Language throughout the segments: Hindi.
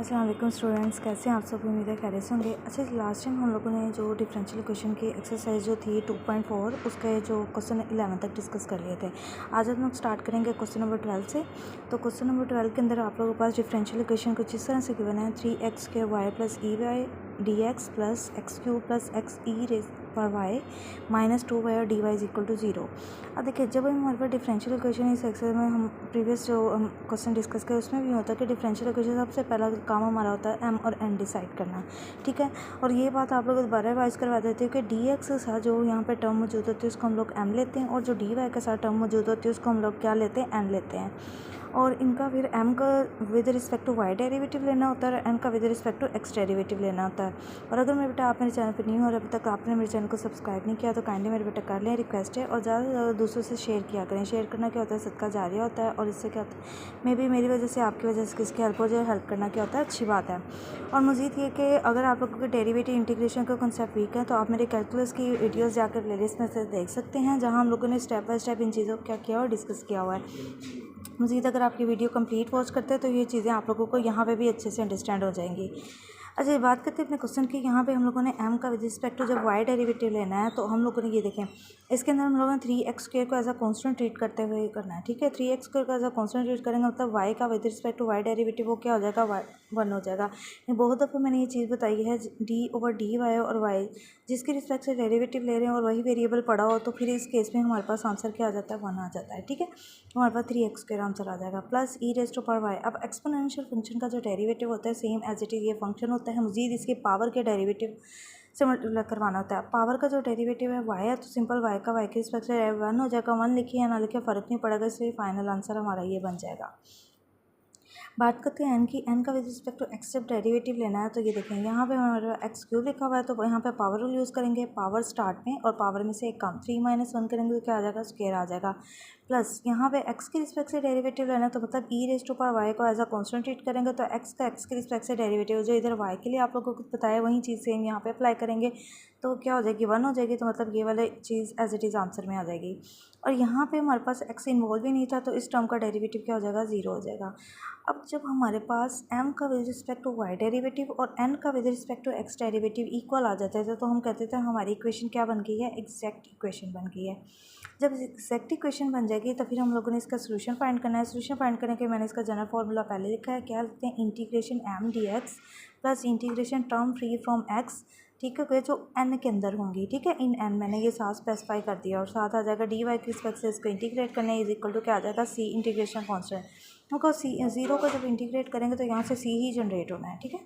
अस्सलाम वालेकुम स्टूडेंट्स, कैसे हैं आप सब। उम्मीद है खैरियत से होंगे। अच्छा, लास्ट टाइम हम लोगों ने जो डिफरेंशियल इक्वेशन की एक्सरसाइज जो थी 2.4 उसके जो क्वेश्चन 11 तक डिस्कस कर लिए थे। आज हम लोग स्टार्ट करेंगे क्वेश्चन नंबर 12 से। तो क्वेश्चन नंबर 12 के अंदर आप लोगों के पास डिफरेंशियल इक्वेशन कुछ इस तरह से गिवन है 3x² plus E Y dx plus x³ plus X E raise पर वाई माइनस 2y और dy इज इक्वल टू 0। अब देखिए, जब हमारे पास डिफरेंशियल इक्वेशन इस एक्सरसाइज में हम प्रीवियस जो हम क्वेश्चन डिस्कस करें उसमें भी होता है कि डिफरेंशियल इक्वेशन सबसे पहला काम हमारा होता है m और n डिसाइड करना, ठीक है। और ये बात आप लोग दोबारा रिवाइज करवा देते हैं कि dx के साथ जो यहाँ पे टर्म मौजूद होती है उसको हम लोग m लेते हैं, और जो dy के साथ टर्म मौजूद होती है उसको हम लोग क्या लेते हैं, n लेते हैं। और इनका फिर m का with respect to y derivative लेना होता है और n का with respect to x derivative लेना होता है। और अगर मेरे बेटा आप मेरे चैनल पर नहीं हो और अभी तक आपने मेरे चैनल को सब्सक्राइब नहीं किया तो काइंडली मेरे बेटा कर लें, रिक्वेस्ट है। और ज़्यादा से ज़्यादा दूसरों से शेयर किया करें। शेयर करना क्या होता है, सदका जारिया होता है। और इससे क्या होता है, मे बी मेरी वजह से आपकी वजह से किसकी हेल्प हो जाए, हेल्प करना क्या होता है, अच्छी बात है। और मज़ीद ये कि अगर आप लोगों के डेरिवेटिव इंटीग्रेशन का कंसेप्ट वीक है तो आप मेरे कैलकुलस की वीडियोज़ जाकर प्लेलिस्ट में से देख सकते हैं, जहाँ हम लोगों ने स्टेप बाय स्टेप इन चीज़ों को क्या किया और डिस्कस किया हुआ है। मज़ीद अगर आपकी वीडियो कंप्लीट वॉच करते हैं तो ये चीज़ें आप लोगों को यहाँ पे भी अच्छे से अंडरस्टैंड हो जाएंगी। अच्छा, बात करते हैं अपने क्वेश्चन की। यहाँ पे हम लोगों ने m का विद रिस्पेक्ट टू जब y डेरिवेटिव लेना है तो हम लोगों ने ये देखें, इसके अंदर हम लोगों ने 3x² को एज अ कॉन्स्टेंट ट्रीट करते हुए करना है, ठीक है। 3x² को एज अ कॉन्स्टेंट ट्रीट करेंगे मतलब y का with respect to y derivative वो क्या हो जाएगा, 1 हो जाएगा। ये बहुत दफ़ा मैंने ये चीज़ बताई है, d/dy और y जिसके रिस्पेक्ट से डेरिवेटिव ले रहे हैं और वही वेरिएबल पड़ा हो तो फिर इस केस में हमारे पास आंसर क्या आ जाता है, 1 आ जाता है, ठीक है। हमारे पास 3x² आंसर आ जाएगा प्लस e⁻y। अब एक्सपोनेंशियल फंक्शन का जो डेरिवेटिव होता है सेम एज इट इज़ ये फंक्शन होता है, मज़ीद इसके पावर के डेरिवेटिव से मल्टीप्लाई करवाना होता है। पावर का जो डेरिवेटिव है y है तो सिंपल y का y के रिस्पेक्ट से 1 हो जाएगा। 1 लिखिए या ना लिखिए फ़र्क नहीं पड़ेगा, इसलिए फाइनल आंसर हमारा ये बन जाएगा। बात करते हैं n की। n का विद रिस्पेक्ट टू x जब डेरिवेटिव लेना है तो ये देखें, यहाँ पे हमारा x³ लिखा हुआ है तो यहाँ पे पावर रूल यूज़ करेंगे, पावर स्टार्ट में और पावर में से एक कम 3 - 1 करेंगे तो क्या आ जाएगा, स्क्वायर आ जाएगा। प्लस यहाँ पे x के रिस्पेक्ट से डेरिवेटिव लेना है तो मतलब e⁻y को एज अ कॉन्स्टेंट ट्रीट करेंगे तो x का x के रिस्पेक्ट से डेरिवेटिव जो इधर y के लिए आप लोगों को बताया वही चीज़ सेम यहाँ पे अप्लाई करेंगे तो क्या हो जाएगी, 1 हो जाएगी। तो मतलब ये वाली चीज़ एज इट इज़ आंसर में आ जाएगी। और यहाँ पे हमारे पास x इन्वॉल्व ही नहीं था तो इस टर्म का डेरिवेटिव क्या हो जाएगा, 0 हो जाएगा। अब जब हमारे पास m का with respect to y derivative और n का with respect to x derivative equal आ जाते थे तो हम कहते थे हमारी इक्वेशन क्या बन गई है, एग्जैक्ट इक्वेशन बन गई है। जब एग्जैक्ट इक्वेशन बन जाएगी तो फिर हम लोगों ने इसका सोल्यूशन फाइंड करना है। सोल्यूशन फाइंड करने के मैंने इसका जनरल फार्मूला पहले लिखा है, क्या लिखते हैं, integration m dx plus integration term free from x, ठीक है, जो n के अंदर होंगी, ठीक है। इन n मैंने ये साथ स्पेसिफाई कर दिया और साथ आ जाएगा dy के रिस्पेक्ट से इसको इंटीग्रेट करने इज इक्वल टू क्या आ जाएगा, c इंटीग्रेशन कॉन्स्टेंट, क्योंकि ज़ीरो को जब इंटीग्रेट करेंगे तो यहाँ से c ही जनरेट होना है, ठीक है।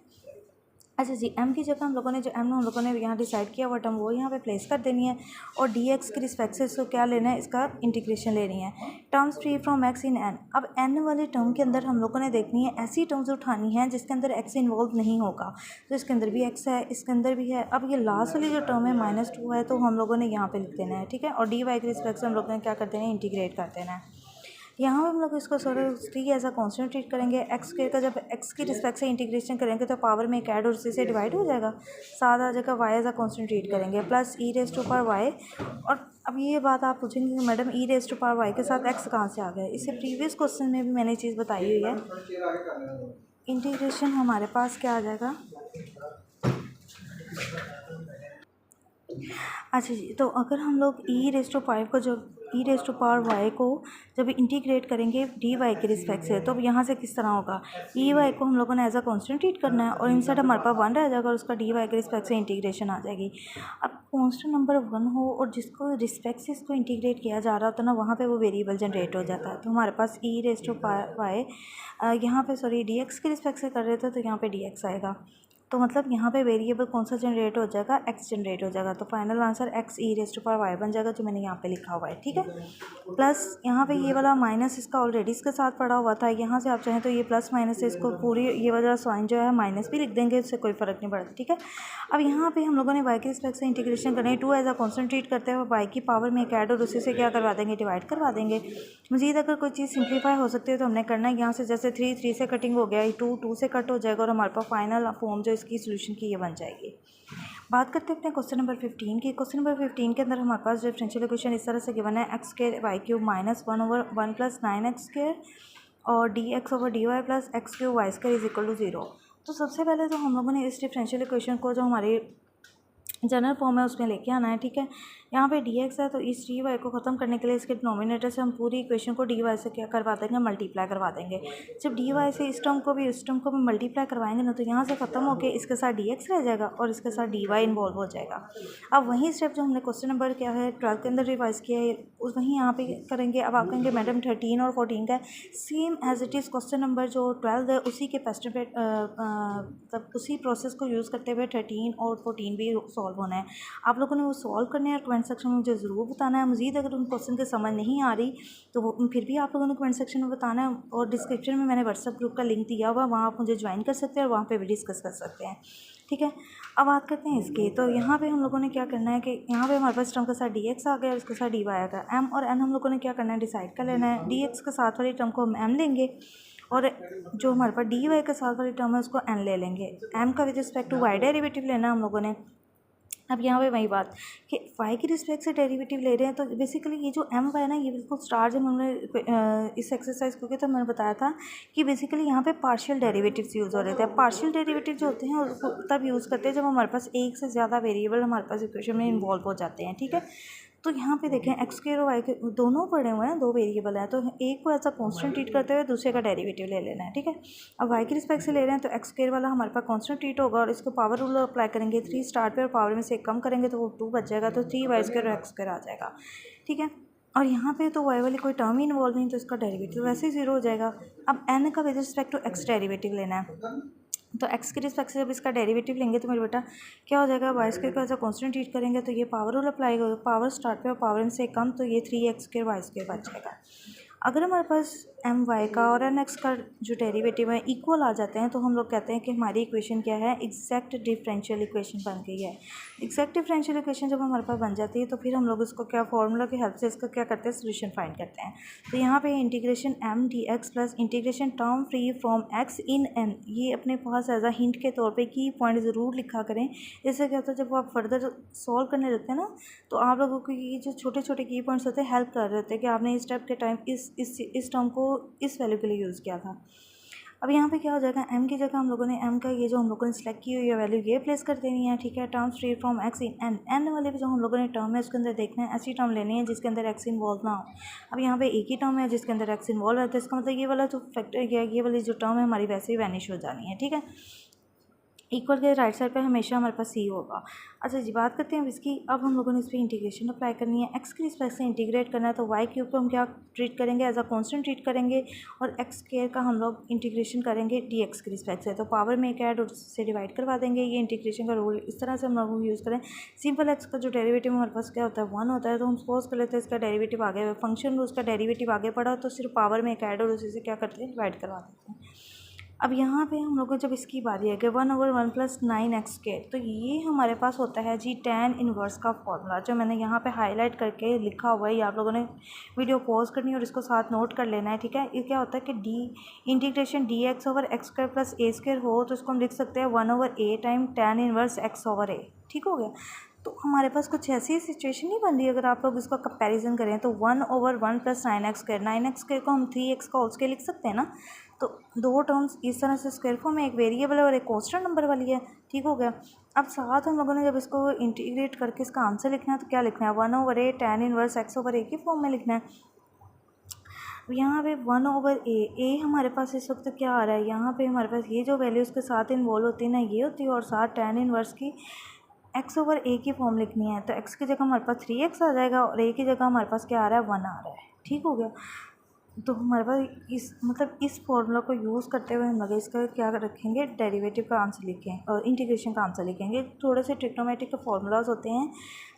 अच्छा जी, m की जगह हम लोगों ने जो m हम लोगों ने यहाँ डिसाइड किया वो टर्म वो यहाँ पे प्लेस कर देनी है और dx के रिस्पेक्ट से इसको क्या लेना है, इसका इंटीग्रेशन लेनी है। Terms free from x in n। अब n वाले टर्म के अंदर हम लोगों ने देखनी है ऐसी टर्म्स उठानी है जिसके अंदर x इन्वॉल्व नहीं होगा। तो इसके अंदर भी x है, इसके अंदर भी है। अब ये लास्ट वाली जो टर्म है -2 है तो हम लोगों ने यहाँ पर लिख देना है, ठीक है। और dy के रिस्पेक्ट से हम लोगों ने क्या कर देना है, इंटीग्रेट कर देना है। यहाँ पर हम लोग इसको three as a constant treat करेंगे। x² का जब x की रिस्पेक्ट से इंटीग्रेशन करेंगे तो पावर में एक ऐड और उसी से डिवाइड हो जाएगा, साथ आ जाएगा। y as a constant treat करेंगे प्लस e⁻y। और अब ये बात आप पूछेंगे कि मैडम e⁻y के साथ x कहाँ से आ गया, इससे प्रीवियस क्वेश्चन में भी मैंने चीज़ बताई हुई है। इंटीग्रेशन हमारे पास क्या आ जाएगा, अच्छा जी, तो अगर हम लोग e⁻5 को जब e⁻y को जब इंटीग्रेट करेंगे dy के रिस्पेक्ट से तो अब यहाँ से किस तरह होगा, y को हम लोगों ने एज अ कॉन्स्टेंट ट्रीट करना है और इनसाइड हमारे पास 1 रह जाएगा और उसका dy के रिस्पेक्ट से इंटीग्रेशन आ जाएगी। अब कॉन्स्टेंट नंबर 1 हो और जिसको रिस्पेक्ट से इसको इंटीग्रेट किया जा रहा होता है ना, वहाँ पे वो वेरिएबल जनरेट हो जाता है। तो हमारे पास e⁻y यहाँ पे सॉरी dx के रिस्पेक्ट से कर रहे थे तो यहाँ पे dx आएगा। तो मतलब यहाँ पे वेरिएबल कौन सा जनरेट हो जाएगा, x जनरेट हो जाएगा। तो फाइनल आंसर x e⁻y बन जाएगा जो मैंने यहाँ पे लिखा हुआ है, ठीक है। प्लस यहाँ पे ये वाला माइनस इसका ऑलरेडी इसके साथ पड़ा हुआ था, यहाँ से आप चाहें तो ये प्लस माइनस से इसको पूरी ये वाला साइन जो है माइनस भी लिख देंगे, इससे कोई फ़र्क नहीं पड़ता, ठीक है। अब यहाँ पे हम लोगों ने y के रिस्पेक्ट से इंटीग्रेशन करना है, 2 एज अ कॉन्स्टेंट ट्रीट करते हैं, y की पावर में एक ऐड और उसी से क्या करवा देंगे, डिवाइड करवा देंगे। मज़ीद अगर कोई चीज़ सिंप्लीफाई हो सकती है तो हमने करना है, यहाँ से जैसे 3 से कटिंग हो गया, 2 से कट हो जाएगा और हमारे पास फाइनल फॉर्म जो इसकी सोल्यूशन की ये बन जाएगी। बात करते हैं अपने क्वेश्चन नंबर 15 की। क्वेश्चन नंबर 15 के अंदर हमारे पास डिफरेंशियल इक्वेशन इस तरह से गिवन है, x² y³ -1/1 + 9x² और dx/dy plus x³ y² is equal to 0। तो सबसे पहले तो हम लोगों ने इस डिफरेंशियल इक्वेशन को जो हमारी जनरल फॉर्म है उसमें लेके आना है, ठीक है। यहाँ पे dx है तो इस dy को ख़त्म करने के लिए इसके डिनोमिनेटर से हम पूरी इक्वेशन को dy से क्या करवा देंगे, मल्टीप्लाई करवा देंगे। जब dy से इस टर्म को भी इस टर्म को भी मल्टीप्लाई करवाएंगे ना, तो यहाँ से ख़त्म होकर इसके साथ dx रह जाएगा और इसके साथ dy इन्वॉल्व हो जाएगा। अब वही स्टेप जो हमने क्वेश्चन नंबर क्या है 12 के अंदर रिवाइज किया है उस वहीं यहाँ पे करेंगे। अब आप कहेंगे मैडम 13 और 14 का same as it is question number जो 12 है उसी के पेस्ट पे तब उसी प्रोसेस को यूज़ करते हुए 13 और 14 भी सॉल्व होना है। आप लोगों ने वो सॉल्व करने हैं, कमेंट सेक्शन में मुझे ज़रूर बताना है। मज़ीद अगर उन क्वेश्चन की समझ नहीं आ रही तो वो फिर भी आप लोगों ने कमेंट सेक्शन में बताना है, और डिस्क्रिप्शन में मैंने व्हाट्सएप ग्रुप का लिंक दिया हुआ, वहाँ आप मुझे ज्वाइन कर सकते हैं और वहाँ पे भी डिस्कस कर सकते हैं, ठीक है। अब बात करते हैं इसकी। तो यहाँ पे हम लोगों ने क्या करना है कि यहाँ पे हमारे पास टर्म के साथ dx आ गया और इसके साथ dy आ गया। m और n हम लोगों ने क्या करना है, डिसाइड कर लेना है। dx के साथ वाली टर्म को हम m लेंगे और जो हमारे पास dy के साथ वाली टर्म है उसको n ले लेंगे। m का with respect to y derivative लेना हम लोगों ने। अब यहाँ पे वही बात कि y की रिस्पेक्ट से डेरिवेटिव ले रहे हैं, तो बेसिकली ये जो m है ना, ये बिल्कुल स्टार्ट जब हमने इस एक्सरसाइज को किया तो मैंने बताया था कि बेसिकली यहाँ पे पार्शियल डेरिवेटिव्स यूज़ हो रहे थे। पार्शियल डेरिवेटिव जो होते हैं उसको तब यूज़ करते हैं जब हमारे पास एक से ज़्यादा वेरिएबल हमारे पास इक्वेशन में इन्वॉल्व हो जाते हैं, ठीक है। तो यहाँ पे देखें एक्स स्क्वायर और वाई के दोनों पड़े हुए हैं, दो वेरिएबल हैं, तो एक को ऐसा कांस्टेंट ट्रीट करते हुए दूसरे का डेरिवेटिव ले लेना है, ठीक है। अब वाई की रिस्पेक्ट से ले रहे हैं तो एक्स स्क्वायर वाला हमारे पास कांस्टेंट ट्रीट होगा और इसको पावर रूल अप्लाई करेंगे। 3 स्टार्ट पे और पावर में से कम करेंगे तो वो 2 बच जाएगा, तो 3y² और एक्स स्क्वायर आ जाएगा, ठीक है। और यहाँ पे तो y वाली कोई टर्म ही इन्वॉल्व नहीं, तो इसका डेरिवेटिव वैसे ही 0 हो जाएगा। अब n का with respect to x derivative लेना है, तो x के रिस्पेक्ट से जब इसका डेरिवेटिव लेंगे तो मेरे बेटा क्या हो जाएगा, वाई स्क्वायर को एज अ कॉन्स्टेंट ट्रीट करेंगे तो ये पावर रूल अप्लाई होगा, पावर स्टार्ट पे और पावर में से कम, तो ये 3x² y² बच जाएगा। अगर हमारे पास एम वाई का और एन एक्स का जो डेरिवेटिव है इक्वल आ जाते हैं तो हम लोग कहते हैं कि हमारी इक्वेशन क्या है, एग्जैक्ट डिफरेंशियल इक्वेशन बन गई है। एग्जैक्ट डिफरेंशियल इक्वेशन जब हमारे पास बन जाती है तो फिर हम लोग इसको क्या फार्मूला की हेल्प से इसका क्या करते हैं, सोल्यूशन फाइंड करते हैं। तो यहाँ पे integration m d x plus integration term free from x in n, ये अपने पास एज अ हिंट के तौर पे की पॉइंट ज़रूर लिखा करें। इससे क्या होता है जब आप फर्दर सॉल्व करने लगते हैं ना तो आप लोगों को ये जो छोटे छोटे की पॉइंट्स होते हैं हेल्प कर रहे होते हैं कि आपने इस स्टेप के टाइम इस टर्म को इस वैल्यू के लिए यूज़ किया था। अब यहाँ पे क्या हो जाएगा, m की जगह हम लोगों ने m का ये जो हम लोगों ने सेलेक्ट की हुई है वैल्यू ये प्लेस कर देनी है, ठीक है। Terms free from x in n, n वाले जो हम लोगों ने टर्म है उसके अंदर देखना है ऐसी टर्म लेनी है जिसके अंदर x इन्वॉल्व ना हो। अब यहाँ पे एक ही टर्म है जिसके अंदर x इन्वॉल्व है, तो इसका मतलब ये वाला जो फैक्टर क्या है, ये वाली जो टर्म है हमारी वैसे ही वैनिश हो जानी है, ठीक है। इक्वल के राइट साइड पे हमेशा हमारे पास सी होगा। अच्छा जी, बात करते हैं इसकी। अब हम लोगों ने इस पर इंटीग्रेशन अप्लाई करनी है, एक्स के रिस्पेक्ट से इंटीग्रेट करना है, तो वाई क्यूब को हम क्या ट्रीट करेंगे, एज अ कांस्टेंट ट्रीट करेंगे और एक्स स्क्वायर का हम लोग इंटीग्रेशन करेंगे डी एक्स के रिस्पेक्ट से, तो पावर में एक ऐड और उससे डिवाइड करवा देंगे। ये इंटीग्रेशन का रूल इस तरह से हम लोग यूज़ करें। सिंपल एक्स का जो डेरिवेटिव हमारे पास क्या होता है 1 होता है, तो हम सपोज कर लेते हैं इसका डेरिवेटिव आगे फंक्शन में उसका डेरिवेटिव आगे पड़ा तो सिर्फ पावर में एक ऐड और उसी से क्या करते हैं, डिवाइड करवा देते हैं। अब यहाँ पे हम लोग को जब इसकी बारी है कि 1/1 + 9x², तो ये हमारे पास होता है जी tan इनवर्स का फॉर्मूला, जो मैंने यहाँ पे हाईलाइट करके लिखा हुआ है। ये आप लोगों ने वीडियो पॉज करनी है और इसको साथ नोट कर लेना है, ठीक है। ये क्या होता है कि इंटीग्रेशन dx/x² + a² हो तो इसको हम लिख सकते हैं 1/a time tan inverse x/a, ठीक हो गया। तो हमारे पास कुछ ऐसी सिचुएशन नहीं बन रही। अगर आप लोग इसका कंपैरिजन करें तो 1/1 + 9x², 9x² को हम 3x का होल स्क्वायर लिख सकते हैं ना। तो दो टर्म्स इस तरह से स्क्वायर फॉर्म में, एक वेरिएबल है और एक कांस्टेंट नंबर वाली है, ठीक हो गया। अब साथ हम लोगों ने जब इसको इंटीग्रेट करके इसका आंसर लिखना है तो क्या लिखना है, 1/a tan इनवर्स x/a की फॉर्म में लिखना है। यहाँ पे 1/a हमारे पास इस वक्त क्या आ रहा है, यहाँ पे हमारे पास ये जो वैल्यू उसके साथ इन्वॉल्व होती है ना, ये होती है, और साथ tan इनवर्स की x/a की फॉर्म लिखनी है। तो x की जगह हमारे पास 3x आ जाएगा और a की जगह हमारे पास क्या आ रहा है, 1 आ रहा है, ठीक हो गया। तो हमारे पास इस फॉर्मूला को यूज़ करते हुए हम लोग इसका क्या रखेंगे, डेरिवेटिव का आंसर लिखें और इंटीग्रेशन का आंसर लिखेंगे। थोड़े से ट्रिग्नोमेट्रिक के फार्मूलाज होते हैं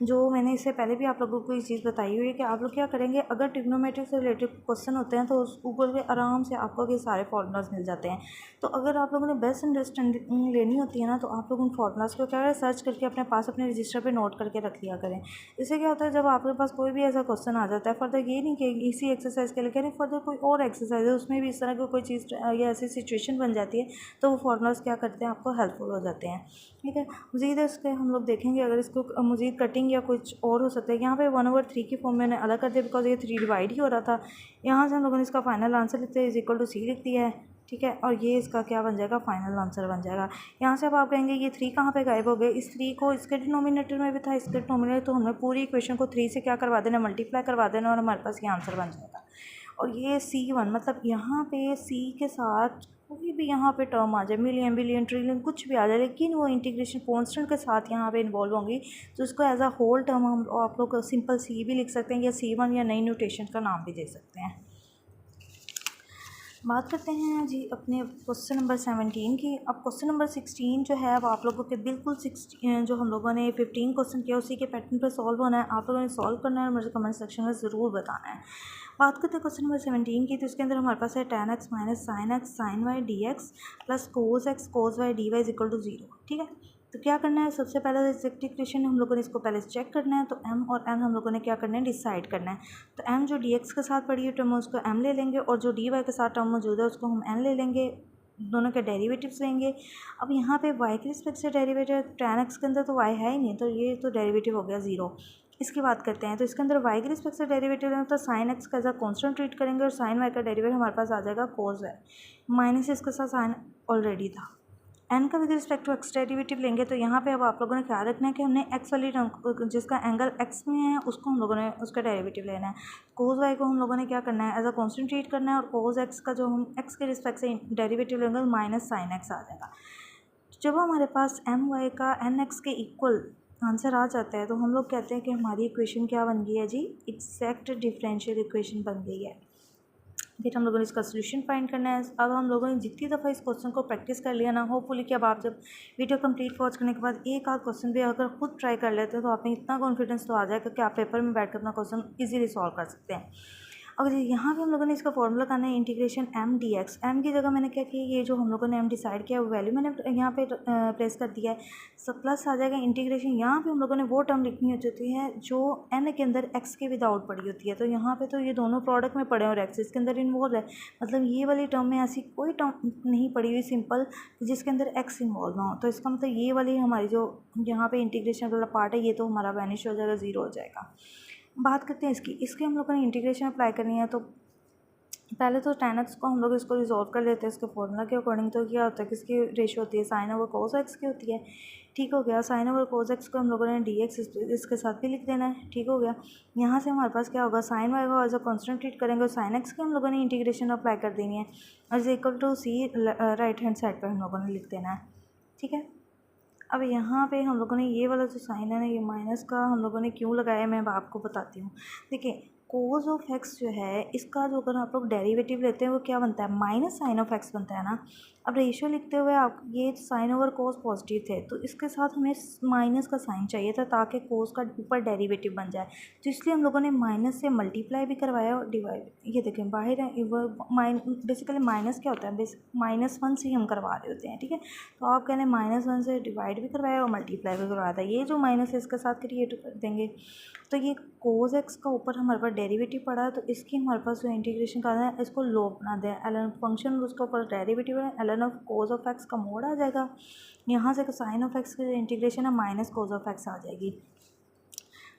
जो मैंने इससे पहले भी आप लोगों को ये चीज़ बताई हुई है कि आप लोग क्या करेंगे, अगर ट्रिग्नोमेट्रिक से रिलेटेड क्वेश्चन होते हैं तो उस गूगल पे आराम से आपको ये सारे फार्मूलाज मिल जाते हैं। तो अगर आप लोगों ने बेस्ट अंडरस्टैंडिंग लेनी होती है ना, तो आप लोग उन फार्मूलाज को क्या करें, सर्च करके अपने पास अपने रजिस्टर पर नोट करके रख लिया करें। इससे क्या होता है, जब आपके पास कोई भी ऐसा क्वेश्चन आ जाता है, फर्दर ये नहीं कि इसी एक्सरसाइज के लिए करें, फर्दर कोई और एक्सरसाइज है उसमें भी इस तरह की कोई चीज़ या ऐसी सिचुएशन बन जाती है तो वो फार्मूलाज क्या करते हैं, आपको हेल्पफुल हो जाते हैं, ठीक है। मज़ीद इसके हम लोग देखेंगे अगर इसको मज़ीद कटिंग या कुछ और हो सकता है। यहाँ पे 1/3 की फॉर्म मैंने अलग कर दिया बिकॉज ये 3 डिवाइड ही हो रहा था। यहाँ से हम लोगों ने इसका फाइनल आंसर लिखते हैं = c लिख दिया है। ठीक है, और ये इसका क्या बन जाएगा, फाइनल आंसर बन जाएगा। यहाँ से अब आप कहेंगे ये 3 कहाँ पे गायब हो गए, इस 3 को इसके डिनोमिनेटर में भी था, इसके डिनोमिनेटर, तो हमें पूरी इक्वेशन को 3 से क्या करवा देना, मल्टीप्लाई करवा देना, और हमारे पास ये आंसर बन जाएगा। और ये C1 मतलब यहाँ पे C के साथ कोई भी यहाँ पे टर्म आ जाए, मिलियन बिलियन ट्रिलियन कुछ भी आ जाए, लेकिन वो इंटीग्रेशन कॉन्स्टेंट के साथ यहाँ पे इन्वॉल्व होंगी, तो इसको एज अ होल टर्म हम आप लोग सिंपल C भी लिख सकते हैं, या C1 या नई नोटेशन का नाम भी दे सकते हैं। बात करते हैं जी अपने क्वेश्चन नंबर 17 की। अब क्वेश्चन नंबर 16 जो है वो आप लोगों के बिल्कुल 16 जो हम लोगों ने 15 क्वेश्चन किया उसी के पैटर्न पर सॉल्व होना है। आप लोगों ने सॉल्व करना है और मुझे कमेंट सेक्शन में ज़रूर बताना है। बात करते हैं क्वेश्चन नंबर 17 की, तो इसके अंदर हमारे पास है tan x minus sine x sine y d x plus cos x cos y d y is equal to 0। ठीक है, तो क्या करना है, सबसे पहले एग्जैक्ट इक्वेशन हम लोगों ने इसको पहले चेक करना है। तो m और n हम लोगों ने क्या करना है, डिसाइड करना है। तो m जो dx के साथ पड़ी हुई टर्म है उसको m ले लेंगे, और जो dy के साथ टर्म मौजूद है उसको हम n ले लेंगे, दोनों के डेरिवेटिव्स लेंगे। अब यहाँ पे y के रिस्पेक्ट से डेरिवेटिव, tan x के अंदर तो y है ही नहीं, तो ये तो डेरिवेटिव हो गया 0। इसकी बात करते हैं, तो इसके अंदर y के रिस्पेक्ट से डेरिवेटिव है, तो साइन x का एज अ कॉन्स्टेंट ट्रीट करेंगे, और साइन y का डेरिवेटिव हमारे पास आ जाएगा कोस y, माइनस इसके साथ साइन ऑलरेडी था। एन का with respect to x derivative लेंगे, तो यहाँ पे अब आप लोगों ने ख्याल रखना है कि हमने एक्स वाली टर्म जिसका एंगल एक्स में है उसको हम लोगों ने उसका डेरिवेटिव लेना है। कोस वाई को हम लोगों ने क्या करना है, एज अ कॉन्स्टेंट ट्रीट करना है, और कोस एक्स का जो हम एक्स के रिस्पेक्ट से डेरिवेटिव लेंगे माइनस साइन एक्स आ जाएगा। जब हमारे पास एम वाई का एन एक्स के इक्वल आंसर आ जाता है, तो हम लोग कहते हैं कि हमारी इक्वेशन क्या बन गई है जी, एग्जैक्ट डिफरेंशियल इक्वेशन बन गई है। फिर हम लोगों ने इसका सोल्यूशन फाइंड करना है। अब हम लोगों ने जितनी दफ़ा इस क्वेश्चन को प्रैक्टिस कर लिया ना, होपफुली कि अब आप जब वीडियो कंप्लीट वॉच करने के बाद एक आध क्वेश्चन भी अगर खुद ट्राई कर लेते हैं, तो आप में इतना कॉन्फिडेंस तो आ जाएगा कि आप पेपर में बैठ कर अपना क्वेश्चन ईजिली सॉल्व कर सकते हैं। अब यहाँ पे हम लोगों ने इसका फॉर्मूला करना है integration m d x. M की जगह मैंने क्या किया, ये जो हम लोगों ने एम डिसाइड किया वो वैल्यू मैंने यहाँ पे प्लेस कर दिया है। सब प्लस आ जाएगा इंटीग्रेशन, यहाँ पे हम लोगों ने वो टर्म लिखनी होती है जो एन के अंदर एक्स के विदाउट पड़ी होती है। तो यहाँ पे तो ये दोनों प्रोडक्ट में पड़े और एक्स इसके अंदर इन्वॉल्व है, मतलब ये वाली टर्म में ऐसी कोई टर्म नहीं पड़ी हुई सिंपल जिसके अंदर एक्स इन्वॉल्व ना हो। तो इसका मतलब ये वाली हमारी जो यहाँ पे इंटीग्रेशन वाला पार्ट है ये तो हमारा वैनिश हो जाएगा, ज़ीरो हो जाएगा। बात करते हैं इसकी हम लोगों ने इंटीग्रेशन अप्लाई करनी है। तो पहले तो tan x को हम लोग इसको रिजॉल्व कर लेते हैं इसके फॉर्मूला के अकॉर्डिंग। तो क्या होता है, किसकी रेशो होती है, साइन ओवर कोस एक्स की होती है। ठीक हो गया, साइन ओवर कोस एक्स को हम लोगों ने डी एक्स इसके साथ भी लिख देना है। ठीक हो गया, यहाँ से हमारे पास क्या होगा, साइन वाई को एज अ कॉन्स्टेंट ट्रीट करेंगे, और साइन एक्स की हम लोगों ने इंटीग्रेशन अप्लाई कर देनी है, और is equal to c right hand side पर हम लोगों ने लिख देना है। ठीक है, अब यहाँ पे हम लोगों ने ये वाला जो साइन है ना, ये माइनस का हम लोगों ने क्यों लगाया मैं आपको बताती हूँ। देखिए, कोस ऑफ एक्स जो है इसका जो अगर आप लोग डेरिवेटिव लेते हैं वो क्या बनता है, माइनस साइन ऑफ एक्स बनता है ना। अब रेशियो लिखते हुए आप ये साइन ओवर कोस पॉजिटिव थे, तो इसके साथ हमें माइनस का साइन चाहिए था ताकि कोस का ऊपर डेरिवेटिव बन जाए। तो इसलिए हम लोगों ने माइनस से मल्टीप्लाई भी करवाया और डिवाइड, ये देखें बाहर है बेसिकली माइनस क्या होता है, -1 से ही हम करवा रहे होते हैं। ठीक है, तो आप कह रहे हैं -1 से डिवाइड भी करवाया और मल्टीप्लाई भी करवाया था। ये जो माइनस है इसके साथ क्रिएट कर देंगे, तो ये कोस एक्स का ऊपर हमारे पास डेरिवेटिव पड़ा है, तो इसकी हमारे पास जो इंटीग्रेशन करना है इसको लो बना दें, एल फंक्शन उसके ऊपर डेरिवेटिव है, L of cos of x का मोड आ जाएगा। यहाँ से साइन ऑफ एक्स की इंटीग्रेशन है माइनस कोस ऑफ एक्स आ जाएगी।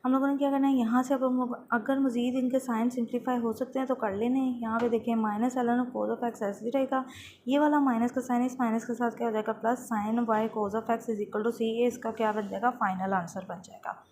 हम लोगों ने क्या करना है, यहाँ से अब हम लोग अगर मज़ीद इनके साइन सिंप्लीफाई हो सकते हैं तो कर लेने। यहाँ पे देखिए minus L of cos of x ऐसे ही रहेगा, ये वाला माइनस का साइन इस माइनस के साथ क्या हो जाएगा, plus sine Y cos of X is equal to C. इसका क्या बन जाएगा, फाइनल आंसर बन जाएगा।